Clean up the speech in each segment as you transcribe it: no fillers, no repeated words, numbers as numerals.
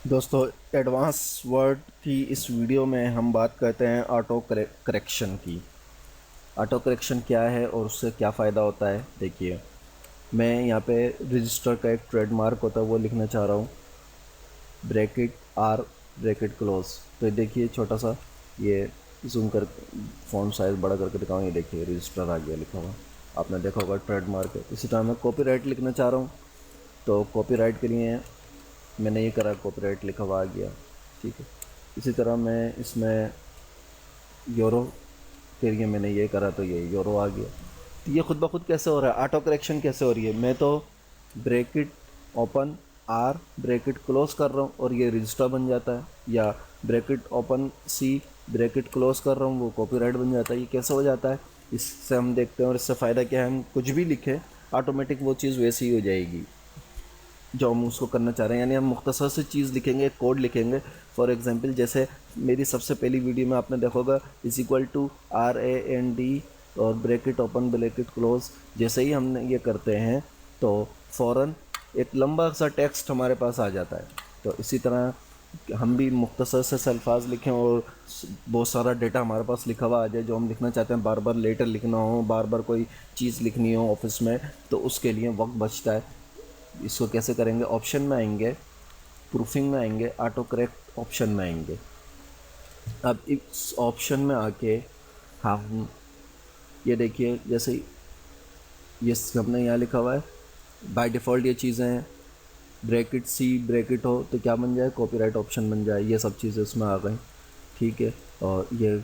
दोस्तों, advance word की इस वीडियो में हम बात करते हैं ऑटो करेक्शन की। ऑटो करेक्शन क्या है और उससे क्या फ़ायदा होता है, देखिए। मैं यहाँ पे रजिस्टर का एक ट्रेडमार्क होता है वो लिखना चाह रहा हूँ, ब्रैकेट आर ब्रैकेट क्लोज। तो ये देखिए छोटा सा, ये जूम कर फ़ॉन्ट साइज़ बड़ा करके दिखाऊँ, ये देखिए रजिस्टर आ गया लिखा हुआ, आपने देखा होगा ट्रेडमार्क है। इसी तरह मैं कॉपीराइट लिखना चाह रहा हूँ, तो कॉपीराइट के लिए मैंने ये करा, कॉपीराइट लिखा हुआ आ गया, ठीक है। इसी तरह मैं इसमें यूरो के लिए मैंने ये करा, तो ये यूरो आ गया। तो ये खुद ब खुद कैसे हो रहा है, ऑटो करेक्शन कैसे हो रही है। मैं तो bracket open R bracket close कर रहा हूँ और ये रजिस्टर बन जाता है, या ब्रैकेट ओपन सी ब्रैकेट क्लोज कर रहा हूँ, वो कॉपीराइट बन जाता है। ये कैसे हो जाता है, इससे हम देखते हैं। और इससे फ़ायदा क्या है, हम कुछ भी लिखें ऑटोमेटिक वो चीज़ वैसी ही हो जाएगी जो हम उसको करना चाह रहे हैं। यानी हम मुख्तसर से चीज़ लिखेंगे, कोड लिखेंगे। फॉर एग्जांपल, जैसे मेरी सबसे पहली वीडियो में आपने देखा होगा =RAND और ब्रैकेट ओपन ब्रैकेट क्लोज। जैसे ही हमने ये करते हैं तो फ़ौरन एक लंबा सा टेक्स्ट हमारे पास आ जाता है। तो इसी तरह हम भी मुख्तसर से अल्फाज लिखें और बहुत सारा डेटा हमारे पास लिखा हुआ आ जाए जो हम लिखना चाहते हैं, बार बार लेटर लिखना हो, बार बार कोई चीज़ लिखनी हो ऑफिस में, तो उसके लिए वक्त बचता है। इसको कैसे करेंगे, ऑप्शन में आएंगे, प्रूफिंग में आएंगे, ऑटो करेक्ट ऑप्शन में आएंगे। अब इस ऑप्शन में आके हम ये देखिए, जैसे ये हमने यहाँ लिखा हुआ है बाय डिफ़ॉल्ट ये चीज़ें हैं, ब्रैकेट सी ब्रैकेट हो तो क्या बन जाए, कॉपीराइट ऑप्शन बन जाए। ये सब चीज़ें इसमें आ गई, ठीक है। और ये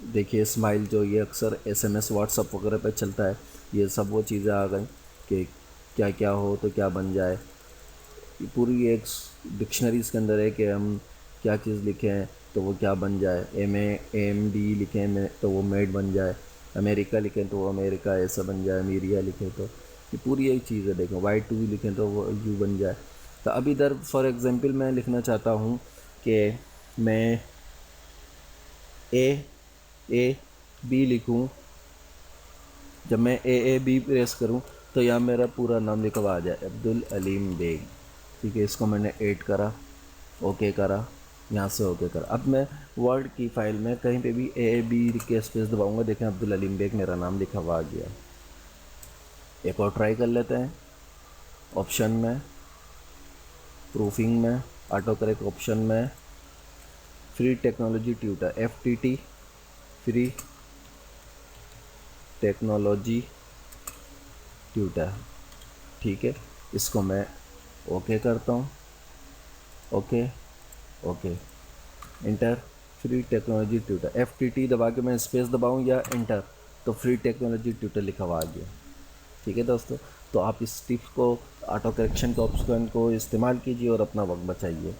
देखिए स्माइल, जो ये अक्सर SMS व्हाट्सअप वगैरह पे चलता है, ये सब वो चीज़ें आ गई कि क्या क्या हो तो क्या बन जाए। ये पूरी एक डिक्शनरी इसके अंदर है कि हम क्या चीज़ लिखें तो वो क्या बन जाए। AMD लिखें तो वो मेड बन जाए, अमेरिका लिखें तो वो अमेरिका ऐसा बन जाए, मीरिया लिखें तो ये पूरी एक चीज़ है। देखें Y2 लिखें तो वो U बन जाए। तो अब इधर फॉर एग्ज़ाम्पल मैं लिखना चाहता हूँ कि मैं AAB लिखूँ। जब मैं AAB प्रेस करूँ तो यहाँ मेरा पूरा नाम लिखा हुआ आ जाए, अब्दुल अलीम बेग, ठीक है। इसको मैंने ऐड करा, ओके करा, यहाँ से ओके करा। अब मैं वर्ड की फाइल में कहीं पे भी AAB के स्पेस दबाऊंगा, देखें अब्दुल अलीम बेग मेरा नाम लिखा हुआ आ गया। एक और ट्राई कर लेते हैं, ऑप्शन में, प्रूफिंग में, ऑटो करेक्ट ऑप्शन में, free technology tutor FTT, free technology tutor, ठीक है। इसको मैं ओके करता हूँ, okay okay, inter, free technology tutor. FTT दबा के मैं स्पेस दबाऊँ या इंटर, तो फ्री टेक्नोलॉजी ट्यूटर लिखा हुआ आ गया, ठीक है दोस्तों। तो आप इस टिप्स को, ऑटो करेक्शन के ऑप्शन को इस्तेमाल कीजिए और अपना वक्त बचाइए।